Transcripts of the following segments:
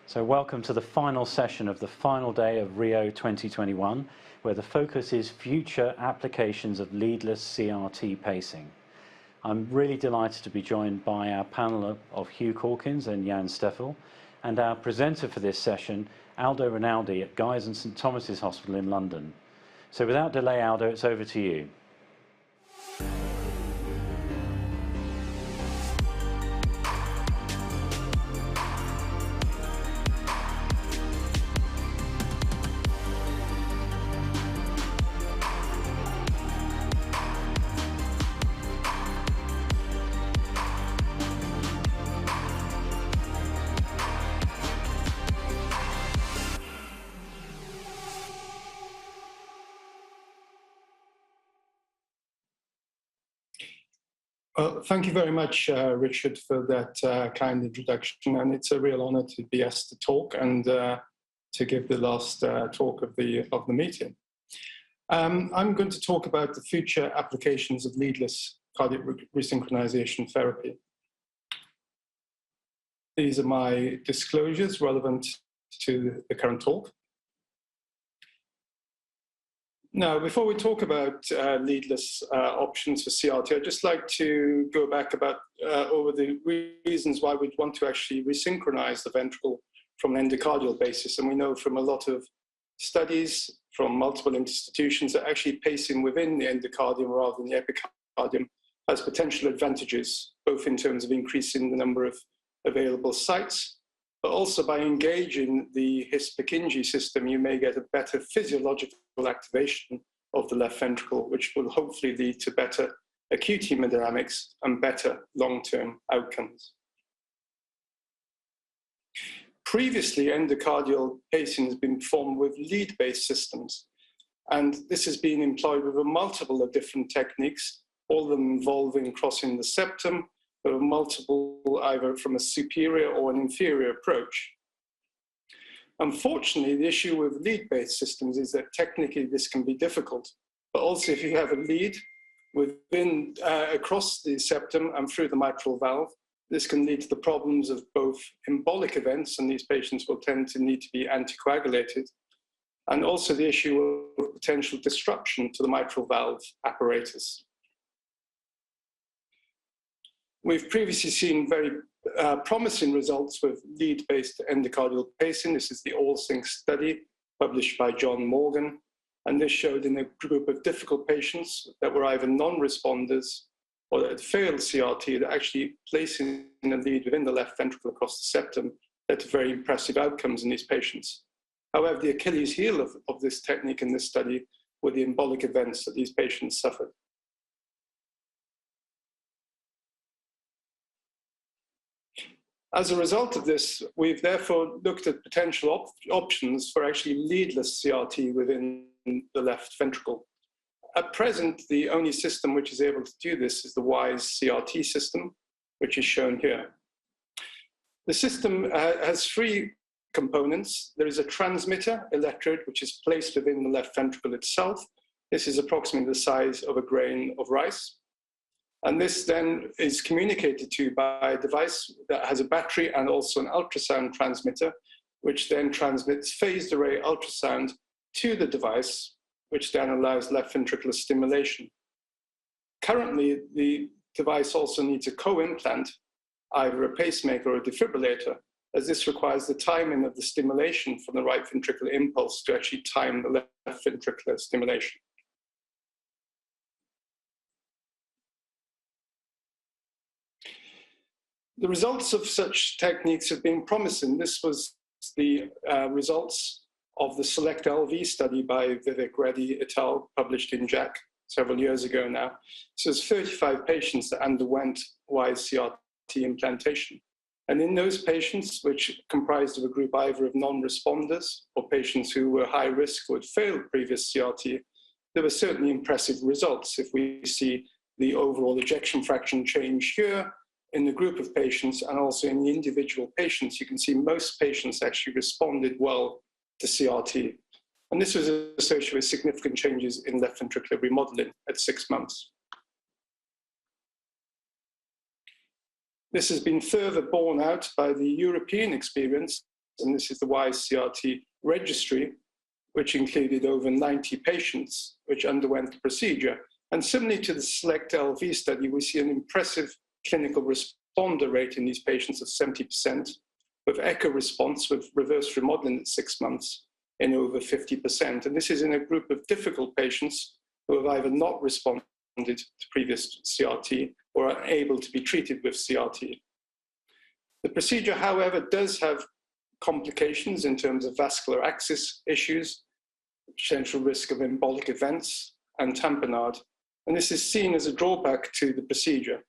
So welcome to the final session of the final day of Rio 2021, where the focus is future applications of leadless CRT pacing. I'm really delighted to be joined by our panel of Hugh Calkins and Jan Steffel, and our presenter for this session, Aldo Rinaldi at Guy's and St Thomas's Hospital in London. So without delay, Aldo, it's over to you. Well, thank you very much, Richard, for that kind introduction, and it's a real honor to be asked to talk and to give the last talk of the meeting. I'm going to talk about the future applications of leadless cardiac resynchronization therapy. These are my disclosures relevant to the current talk. Now, before we talk about leadless options for CRT, I'd just like to go back about over the reasons why we'd want to actually resynchronize the ventricle from an endocardial basis. And we know from a lot of studies from multiple institutions that actually pacing within the endocardium rather than the epicardium has potential advantages, both in terms of increasing the number of available sites, but also by engaging the His-Purkinje system, you may get a better physiological activation of the left ventricle, which will hopefully lead to better acute hemodynamics and better long-term outcomes. Previously, endocardial pacing has been performed with lead-based systems, and this has been employed with a multiple of different techniques, all of them involving crossing the septum, but multiple either from a superior or an inferior approach. Unfortunately, the issue with lead-based systems is that technically this can be difficult, but also if you have a lead within, across the septum and through the mitral valve, this can lead to the problems of both embolic events, and these patients will tend to need to be anticoagulated, and also the issue of potential disruption to the mitral valve apparatus. We've previously seen very promising results with lead-based endocardial pacing. This is the All-Sync study published by John Morgan. And this showed in a group of difficult patients that were either non-responders or that had failed CRT, that actually placing a lead within the left ventricle across the septum led to very impressive outcomes in these patients. However, the Achilles heel of this technique in this study were the embolic events that these patients suffered. As a result of this, we've therefore looked at potential options for actually leadless CRT within the left ventricle. At present, the only system which is able to do this is the widest CRT system, which is shown here. The system has three components. There is a transmitter electrode, which is placed within the left ventricle itself. This is approximately the size of a grain of rice. And this then is communicated to by a device that has a battery and also an ultrasound transmitter, which then transmits phased array ultrasound to the device, which then allows left ventricular stimulation. Currently, the device also needs a co-implant, either a pacemaker or a defibrillator, as this requires the timing of the stimulation from the right ventricular impulse to actually time the left ventricular stimulation. The results of such techniques have been promising. This was the results of the SELECT-LV study by Vivek Reddy et al., published in JACC several years ago now. So there's 35 patients that underwent WISE CRT implantation. And in those patients, which comprised of a group either of non-responders or patients who were high risk or had failed previous CRT, there were certainly impressive results. If we see the overall ejection fraction change here, in the group of patients and also in the individual patients, you can see most patients actually responded well to CRT. And this was associated with significant changes in left ventricular remodeling at 6 months. This has been further borne out by the European experience and this is the WISE CRT registry, which included over 90 patients which underwent the procedure. And similarly to the SELECT-LV study, we see an impressive clinical responder rate in these patients of 70%, with echo response with reverse remodeling at 6 months in over 50%. And this is in a group of difficult patients who have either not responded to previous CRT or are unable to be treated with CRT. The procedure, however, does have complications in terms of vascular access issues, potential risk of embolic events, and tamponade. And this is seen as a drawback to the procedure.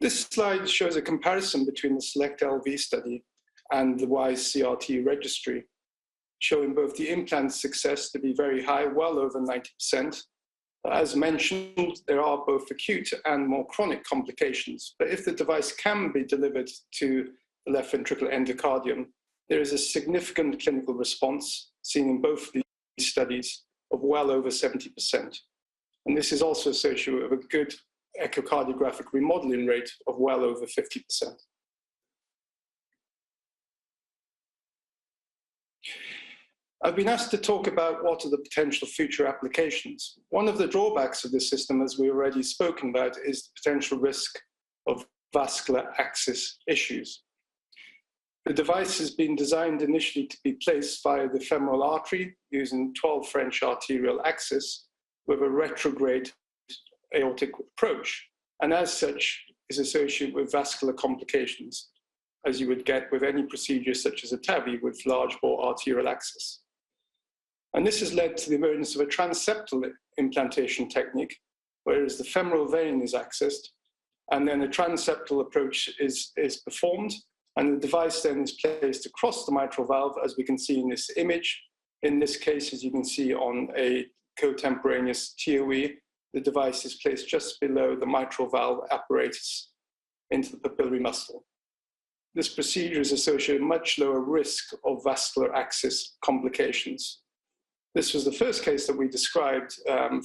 This slide shows a comparison between the SELECT-LV study and the WISE CRT registry, showing both the implant success to be very high, well over 90%. As mentioned, there are both acute and more chronic complications. But if the device can be delivered to the left ventricular endocardium, there is a significant clinical response seen in both these studies of well over 70%. And this is also associated with a good echocardiographic remodeling rate of well over 50%. I've been asked to talk about what are the potential future applications. One of the drawbacks of this system, as we've already spoken about, is the potential risk of vascular access issues. The device has been designed initially to be placed via the femoral artery using 12 French arterial axis with a retrograde aortic approach, and as such is associated with vascular complications, as you would get with any procedure such as a TAVI with large bore arterial axis. And this has led to the emergence of a transeptal implantation technique, whereas the femoral vein is accessed, and then a transeptal approach is performed, and the device then is placed across the mitral valve, as we can see in this image. In this case, as you can see on a contemporaneous TOE, the device is placed just below the mitral valve apparatus into the papillary muscle. This procedure is associated with much lower risk of vascular access complications. This was the first case that we described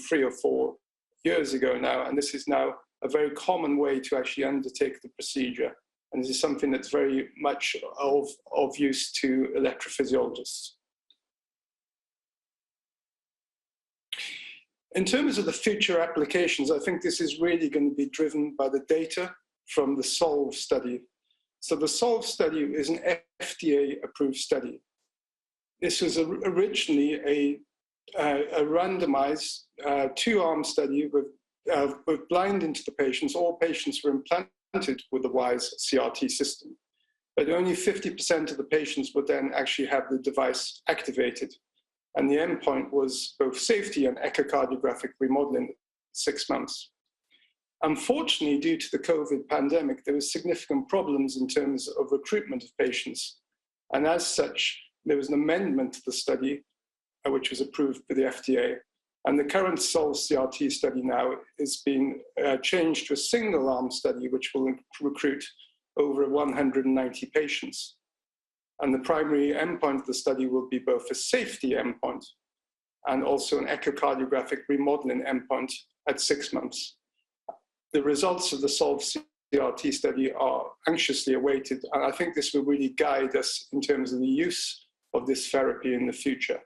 3 or 4 years ago now, and this is now a very common way to actually undertake the procedure. And this is something that's very much of use to electrophysiologists. In terms of the future applications, I think this is really going to be driven by the data from the SOLVE study. So the SOLVE study is an FDA-approved study. This was originally a randomized two-arm study with blinding to the patients. All patients were implanted with the WISE CRT system, but only 50% of the patients would then actually have the device activated. And the endpoint was both safety and echocardiographic remodeling at 6 months. Unfortunately, due to the COVID pandemic, there were significant problems in terms of recruitment of patients. And as such, there was an amendment to the study, which was approved by the FDA. And the current SOLVE CRT study now is being changed to a single-arm study, which will recruit over 190 patients. And the primary endpoint of the study will be both a safety endpoint and also an echocardiographic remodeling endpoint at 6 months. The results of the SOLVE CRT study are anxiously awaited, and I think this will really guide us in terms of the use of this therapy in the future.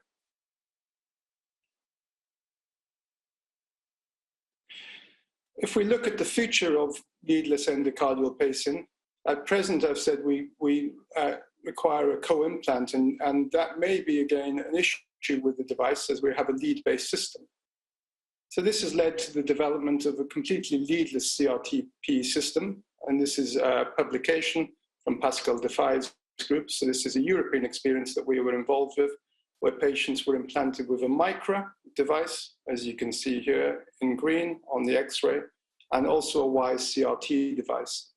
If we look at the future of leadless endocardial pacing, at present I've said we require a co-implant, and that may be again an issue with the device as we have a lead-based system. So this has led to the development of a completely leadless CRT-P system, and this is a publication from Pascal Defay's group. So this is a European experience that we were involved with, where patients were implanted with a Micra device, as you can see here in green on the X-ray, and also a WISE CRT device.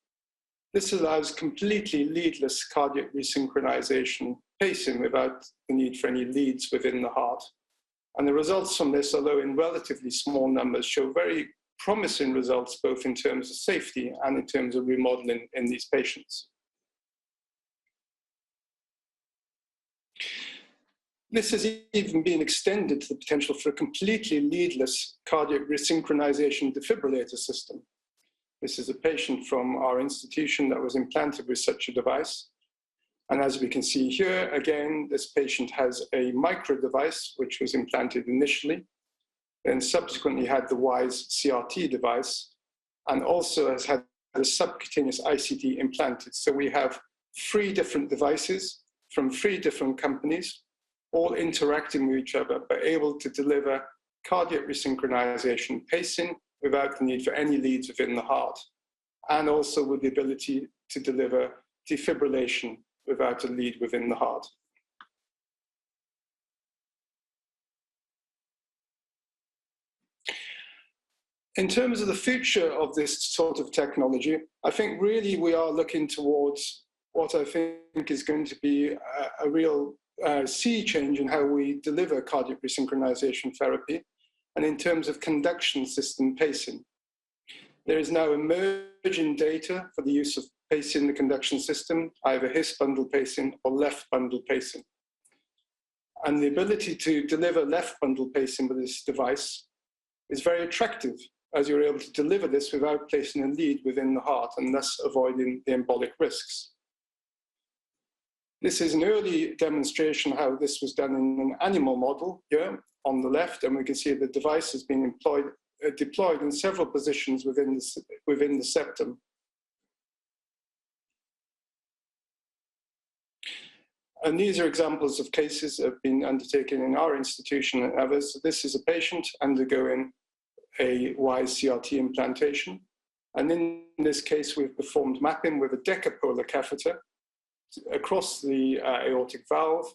This allows completely leadless cardiac resynchronization pacing without the need for any leads within the heart. And the results from this, although in relatively small numbers, show very promising results both in terms of safety and in terms of remodeling in these patients. This has even been extended to the potential for a completely leadless cardiac resynchronization defibrillator system. This is a patient from our institution that was implanted with such a device. And as we can see here, again, this patient has a micro device, which was implanted initially, then subsequently had the widest CRT device, and also has had the subcutaneous ICD implanted. So we have 3 different devices from 3 different companies, all interacting with each other, but able to deliver cardiac resynchronization pacing without the need for any leads within the heart, and also with the ability to deliver defibrillation without a lead within the heart. In terms of the future of this sort of technology, I think really we are looking towards what I think is going to be a real sea change in how we deliver cardiac resynchronization therapy, and in terms of conduction system pacing. There is now emerging data for the use of pacing the conduction system, either His bundle pacing or left bundle pacing. And the ability to deliver left bundle pacing with this device is very attractive, as you're able to deliver this without placing a lead within the heart and thus avoiding the embolic risks. This is an early demonstration how this was done in an animal model here on the left, and we can see the device has been deployed in several positions within the septum. And these are examples of cases that have been undertaken in our institution and others. So this is a patient undergoing a WISE CRT implantation. And in this case, we've performed mapping with a decapolar catheter across the aortic valve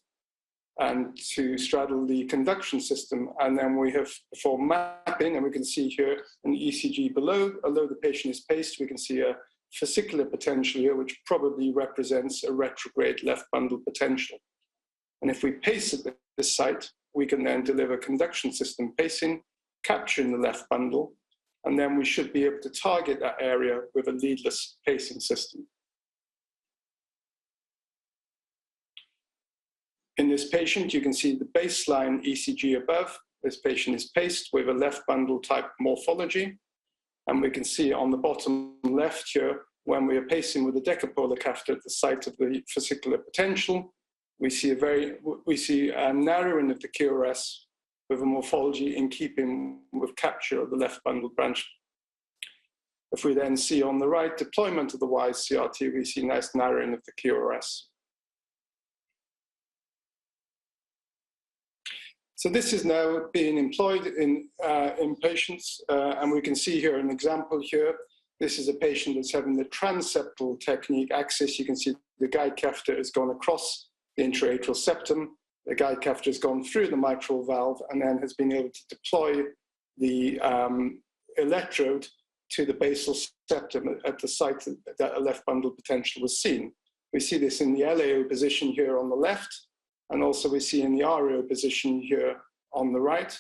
and to straddle the conduction system. And then we have performed mapping, and we can see here an ECG below. Although the patient is paced, we can see a fascicular potential here, which probably represents a retrograde left bundle potential. And if we pace at this site, we can then deliver conduction system pacing, capturing the left bundle, and then we should be able to target that area with a leadless pacing system. In this patient, you can see the baseline ECG above. This patient is paced with a left bundle type morphology. And we can see on the bottom left here, when we are pacing with a decapolar catheter at the site of the fascicular potential, we see a narrowing of the QRS with a morphology in keeping with capture of the left bundle branch. If we then see on the right deployment of the WISE CRT, we see nice narrowing of the QRS. So this is now being employed in patients, and we can see here an example here. This is a patient that's having the transeptal technique axis. You can see the guide catheter has gone across the intraatrial septum. The guide catheter has gone through the mitral valve and then has been able to deploy the electrode to the basal septum at the site that a left bundle potential was seen. We see this in the LAO position here on the left, and also we see in the RAO position here on the right.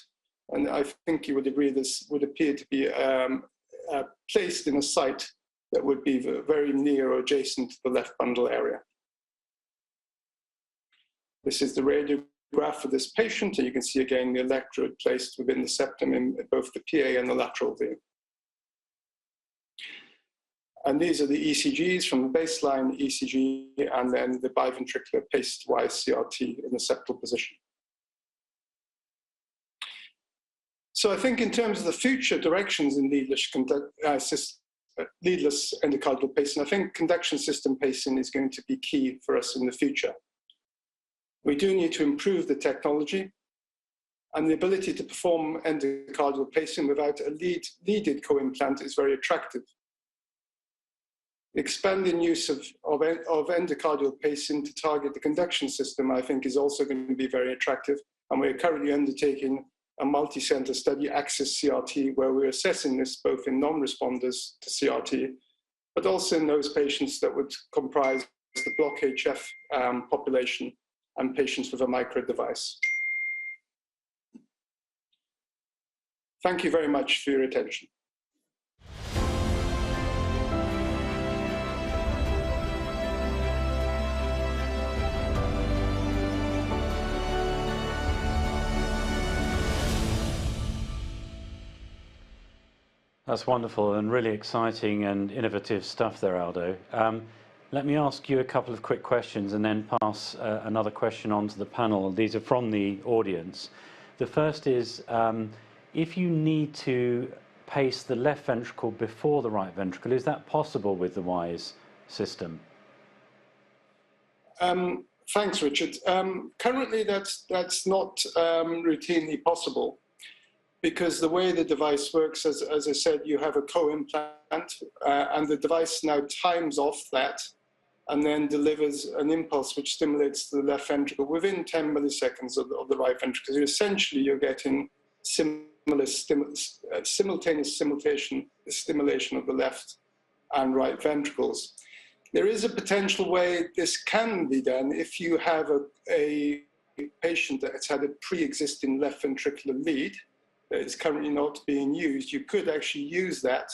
And I think you would agree this would appear to be placed in a site that would be very near or adjacent to the left bundle area. This is the radiograph for this patient, and you can see again the electrode placed within the septum in both the PA and the lateral vein. And these are the ECGs from the baseline ECG and then the biventricular paced WISE CRT in the septal position. So I think in terms of the future directions in leadless endocardial pacing, I think conduction system pacing is going to be key for us in the future. We do need to improve the technology, and the ability to perform endocardial pacing without a leaded co-implant is very attractive. The expanding use of endocardial pacing to target the conduction system, I think, is also going to be very attractive. And we're currently undertaking a multi-center study, Access CRT, where we're assessing this both in non-responders to CRT, but also in those patients that would comprise the block HF population and patients with a micro device. Thank you very much for your attention. That's wonderful and really exciting and innovative stuff there, Aldo. Let me ask you a couple of quick questions and then pass another question on to the panel. These are from the audience. The first is, if you need to pace the left ventricle before the right ventricle, is that possible with the WISE system? Thanks, Richard. Currently, that's not routinely possible, because the way the device works, as I said, you have a co-implant, and the device now times off that and then delivers an impulse which stimulates the left ventricle within 10 milliseconds of the right ventricle. So essentially, you're getting simultaneous stimulation of the left and right ventricles. There is a potential way this can be done if you have a patient that has had a pre-existing left ventricular lead that is currently not being used. You could actually use that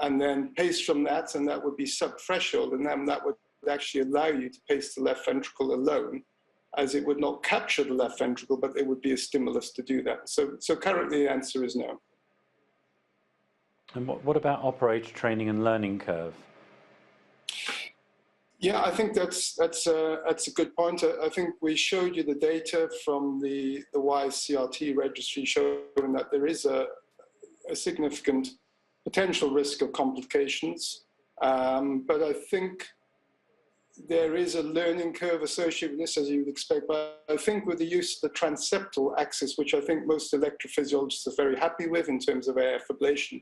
and then pace from that, and that would be sub-threshold, and then that would actually allow you to pace the left ventricle alone, as it would not capture the left ventricle, but there would be a stimulus to do that. So currently the answer is no. And what about operator training and learning curve? Yeah, I think that's a good point. I think we showed you the data from the WISE CRT registry showing that there is a significant potential risk of complications. But I think there is a learning curve associated with this, as you would expect. But I think with the use of the transeptal axis, which I think most electrophysiologists are very happy with in terms of AF ablation,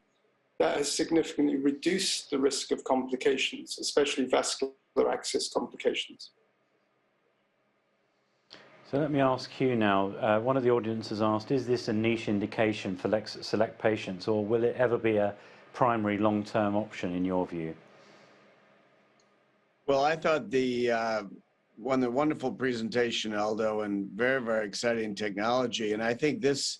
that has significantly reduced the risk of complications, especially vascular access complications. So let me ask you now, one of the audience has asked, is this a niche indication for select patients, or will it ever be a primary long-term option in your view? Well, I thought the wonderful presentation, Aldo, and very, very exciting technology. And I think this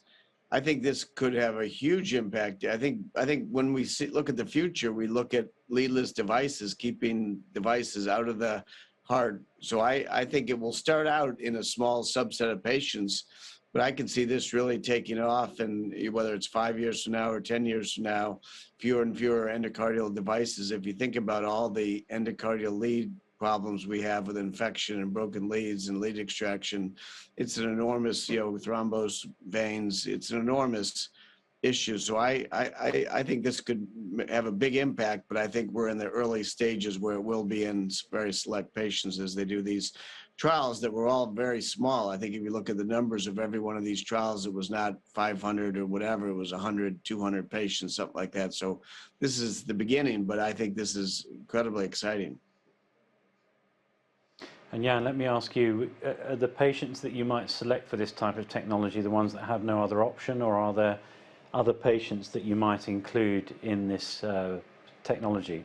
could have a huge impact. I think when we look at the future, we look at leadless devices, keeping devices out of the heart. So I think it will start out in a small subset of patients, but I can see this really taking off, and whether it's 5 years from now or 10 years from now, fewer and fewer endocardial devices. If you think about all the endocardial lead problems we have with infection and broken leads and lead extraction, it's an enormous, thrombosed veins, it's an enormous issue. So I think this could have a big impact, but I think we're in the early stages where it will be in very select patients as they do these trials that were all very small. I think if you look at the numbers of every one of these trials, it was not 500 or whatever, it was 100, 200 patients, something like that. So this is the beginning, but I think this is incredibly exciting. And Jan, let me ask you, are the patients that you might select for this type of technology the ones that have no other option, or are there other patients that you might include in this technology?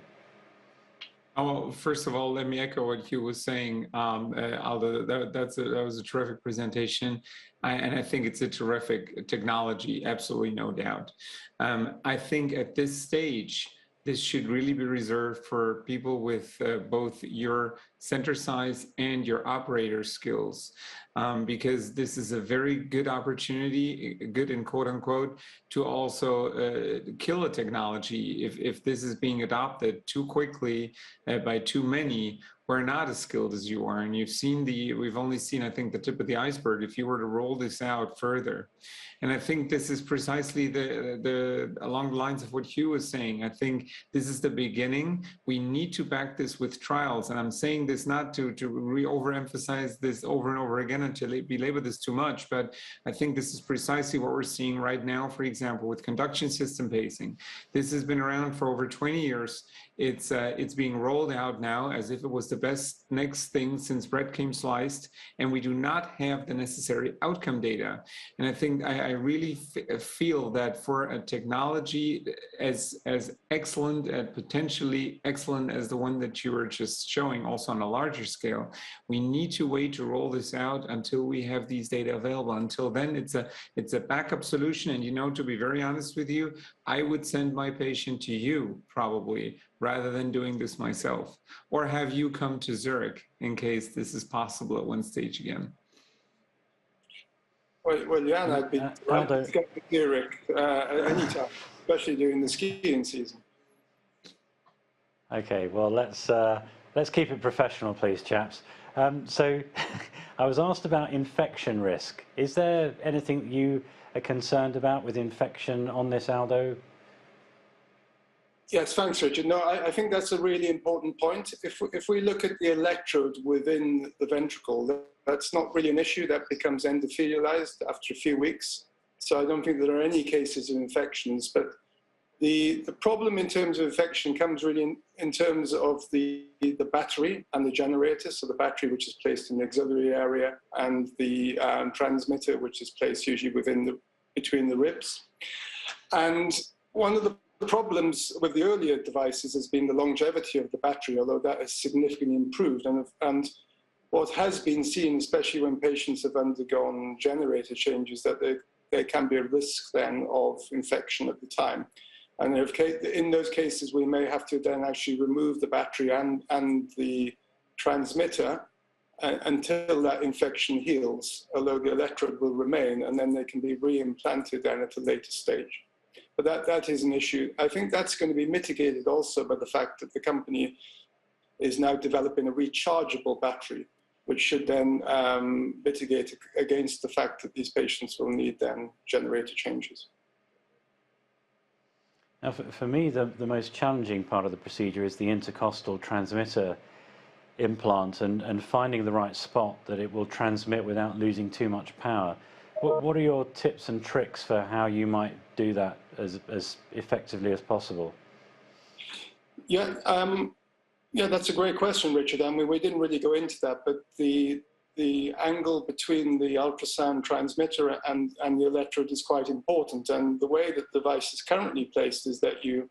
Oh, first of all, let me echo what Hugh was saying. Aldo, that was a terrific presentation, and I think it's a terrific technology, absolutely no doubt. I think at this stage, this should really be reserved for people with both your center size and your operator skills, because this is a very good opportunity, good in quote unquote, to also kill a technology. If this is being adopted too quickly by too many, we're not as skilled as you are. And we've only seen, I think, the tip of the iceberg if you were to roll this out further. And I think this is precisely along the lines of what Hugh was saying. I think this is the beginning. We need to back this with trials. And I'm saying this not to overemphasize this over and over again and to belabor this too much, but I think this is precisely what we're seeing right now, for example, with conduction system pacing. This has been around for over 20 years. It's being rolled out now as if it was the best next thing since bread came sliced, and we do not have the necessary outcome data. And I think I really feel that for a technology as excellent and potentially excellent as the one that you were just showing, also on a larger scale, we need to wait to roll this out until we have these data available. Until then, it's a backup solution. And to be very honest with you, I would send my patient to you probably, rather than doing this myself, or have you come to Zurich in case this is possible at one stage again. Well, Jan, I'd be delighted to come to Zurich at any time. especially during the skiing season. Okay, well, let's keep it professional, please, chaps. So I was asked about infection risk. Is there anything you are concerned about with infection on this, Aldo? Yes, thanks, Richard. No, I think that's a really important point. If we look at the electrode within the ventricle, that's not really an issue. That becomes endothelialized after a few weeks. So I don't think there are any cases of infections. But the problem in terms of infection comes really in terms of the battery and the generator. So the battery, which is placed in the axillary area, and the transmitter, which is placed usually between the ribs. And one of the problems with the earlier devices has been the longevity of the battery, although that has significantly improved. And what has been seen, especially when patients have undergone generator changes, that there can be a risk then of infection at the time. And in those cases, we may have to then actually remove the battery and the transmitter until that infection heals, although the electrode will remain, and then they can be re-implanted then at a later stage. But that is an issue. I think that's going to be mitigated also by the fact that the company is now developing a rechargeable battery, which should then mitigate against the fact that these patients will need then generator changes. Now, for me, the most challenging part of the procedure is the intercostal transmitter implant and finding the right spot that it will transmit without losing too much power. What are your tips and tricks for how you might do that as effectively as possible? Yeah, that's a great question, Richard. I mean, we didn't really go into that, but the angle between the ultrasound transmitter and the electrode is quite important. And the way that the device is currently placed is that you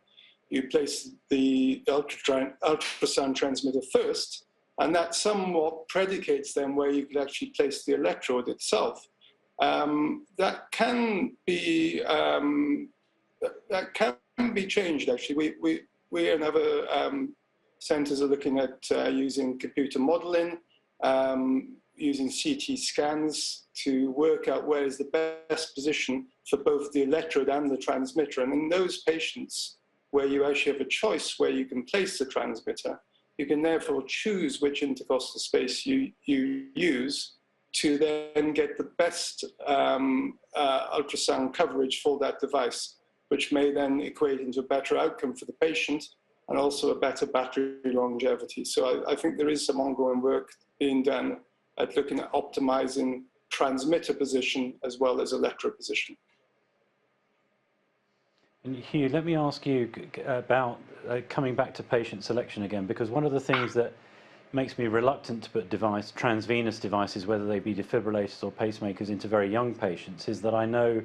place the ultrasound transmitter first, and that somewhat predicates then where you could actually place the electrode itself. That can be changed, actually. We and other centers are looking at using computer modeling, using CT scans to work out where is the best position for both the electrode and the transmitter. And in those patients where you actually have a choice where you can place the transmitter, you can therefore choose which intercostal space you use to then get the best ultrasound coverage for that device, which may then equate into a better outcome for the patient and also a better battery longevity. So I think there is some ongoing work being done at looking at optimizing transmitter position as well as electrode position. And Hugh, let me ask you about coming back to patient selection again, because one of the things that makes me reluctant to put transvenous devices, whether they be defibrillators or pacemakers, into very young patients is that I know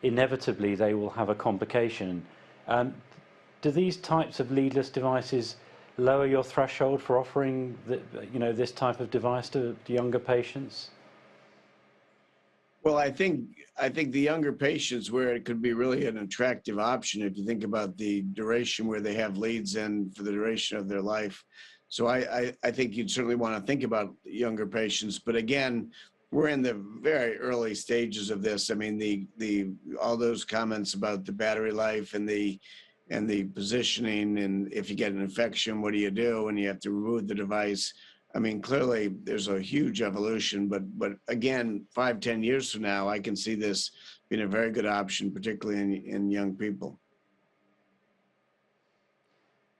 inevitably they will have a complication. Do these types of leadless devices lower your threshold for offering this type of device to younger patients? Well, I think the younger patients, where it could be really an attractive option if you think about the duration where they have leads in for the duration of their life. So I think you'd certainly want to think about younger patients. But again, we're in the very early stages of this. I mean, all those comments about the battery life and the positioning, and if you get an infection, what do you do? And you have to remove the device. I mean, clearly there's a huge evolution, but again, 5-10 years from now, I can see this being a very good option, particularly in young people.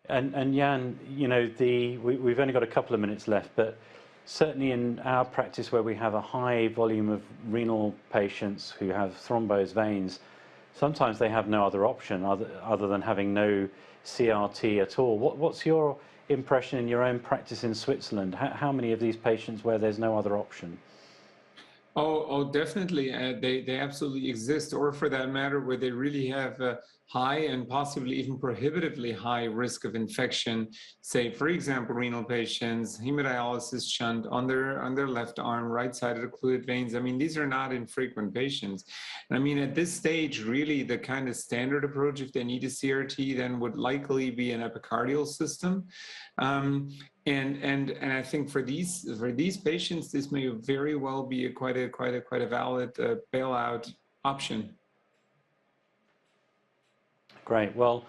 And Jan, we've only got a couple of minutes left, but certainly in our practice where we have a high volume of renal patients who have thrombosed veins, sometimes they have no other option other than having no CRT at all. What's your impression in your own practice in Switzerland? How many of these patients where there's no other option? Oh, definitely. They absolutely exist, or for that matter, where they really have a high and possibly even prohibitively high risk of infection. Say, for example, renal patients, hemodialysis shunt on their left arm, right-sided occluded veins. I mean, these are not infrequent patients. And I mean, at this stage, really, the kind of standard approach, if they need a CRT, then would likely be an epicardial system. And I think for these patients, this may very well be quite a valid bailout option. Great. Well,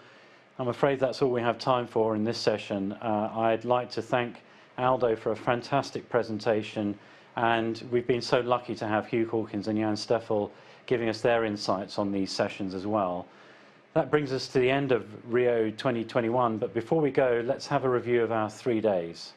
I'm afraid that's all we have time for in this session. I'd like to thank Aldo for a fantastic presentation, and we've been so lucky to have Hugh Hawkins and Jan Steffel giving us their insights on these sessions as well. That brings us to the end of Rio 2021, but before we go, let's have a review of our 3 days.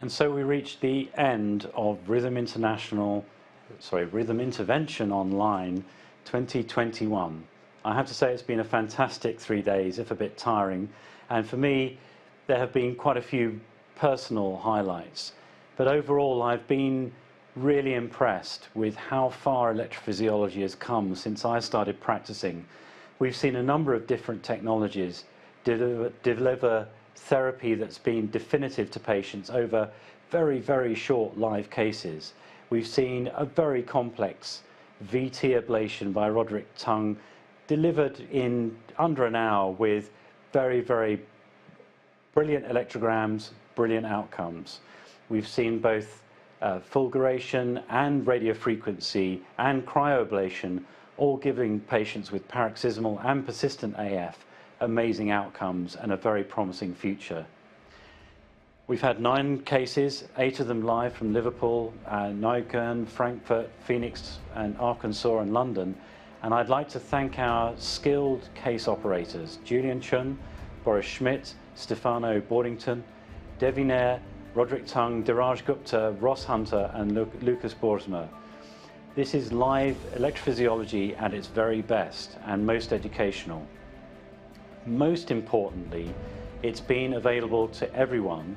And so we reached the end of Rhythm Intervention Online 2021. I have to say it's been a fantastic 3 days, if a bit tiring. And for me, there have been quite a few personal highlights. But overall, I've been really impressed with how far electrophysiology has come since I started practicing. We've seen a number of different technologies deliver therapy that's been definitive to patients over very, very short live cases. We've seen a very complex VT ablation by Roderick Tung delivered in under an hour with very, very brilliant electrograms, brilliant outcomes. We've seen both fulguration and radiofrequency and cryoablation all giving patients with paroxysmal and persistent AF amazing outcomes and a very promising future. We've had 9 cases, 8 of them live from Liverpool, Neukölln, Frankfurt, Phoenix, and Arkansas and London. And I'd like to thank our skilled case operators, Julian Chun, Boris Schmidt, Stefano Boardington, Devi Nair, Roderick Tung, Diraj Gupta, Ross Hunter, and Lucas Boersma. This is live electrophysiology at its very best and most educational. Most importantly, it's been available to everyone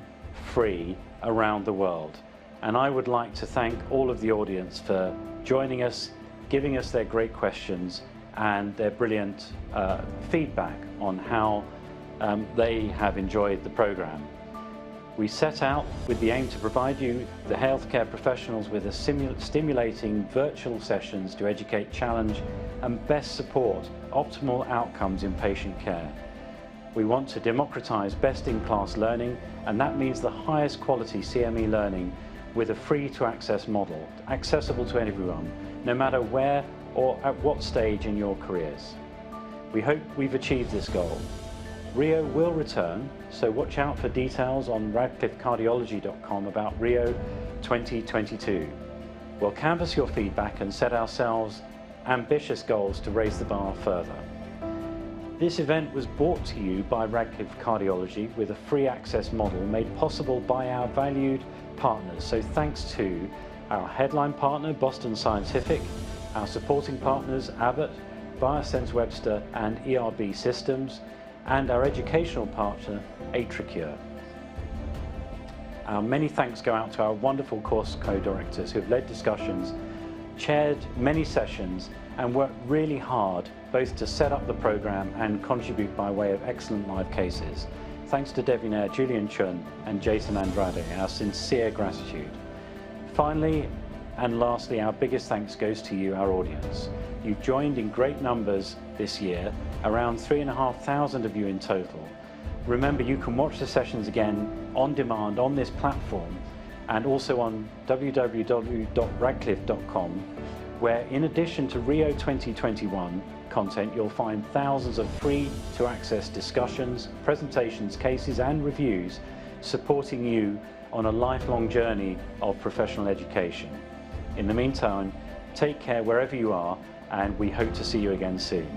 free around the world. And I would like to thank all of the audience for joining us, giving us their great questions and their brilliant feedback on how they have enjoyed the program. We set out with the aim to provide you, the healthcare professionals, with a stimulating virtual sessions to educate, challenge and best support optimal outcomes in patient care. We want to democratize best-in-class learning, and that means the highest quality CME learning with a free-to-access model, accessible to everyone, no matter where or at what stage in your careers. We hope we've achieved this goal. Rio will return, so watch out for details on radcliffecardiology.com about Rio 2022. We'll canvass your feedback and set ourselves ambitious goals to raise the bar further. This event was brought to you by Radcliffe Cardiology with a free access model made possible by our valued partners. So thanks to our headline partner, Boston Scientific, our supporting partners, Abbott, Biosense Webster and ERB Systems, and our educational partner, AtriCure. Our many thanks go out to our wonderful course co-directors who have led discussions, chaired many sessions, and worked really hard both to set up the program and contribute by way of excellent live cases. Thanks to Devi Nair, Julian Chun, and Jason Andrade, our sincere gratitude. Finally, and lastly, our biggest thanks goes to you, our audience. You've joined in great numbers this year, around 3,500 of you in total. Remember, you can watch the sessions again on demand on this platform and also on www.radcliffe.com, where in addition to Rio 2021 content, you'll find thousands of free to access discussions, presentations, cases and reviews supporting you on a lifelong journey of professional education. In the meantime, take care wherever you are, and we hope to see you again soon.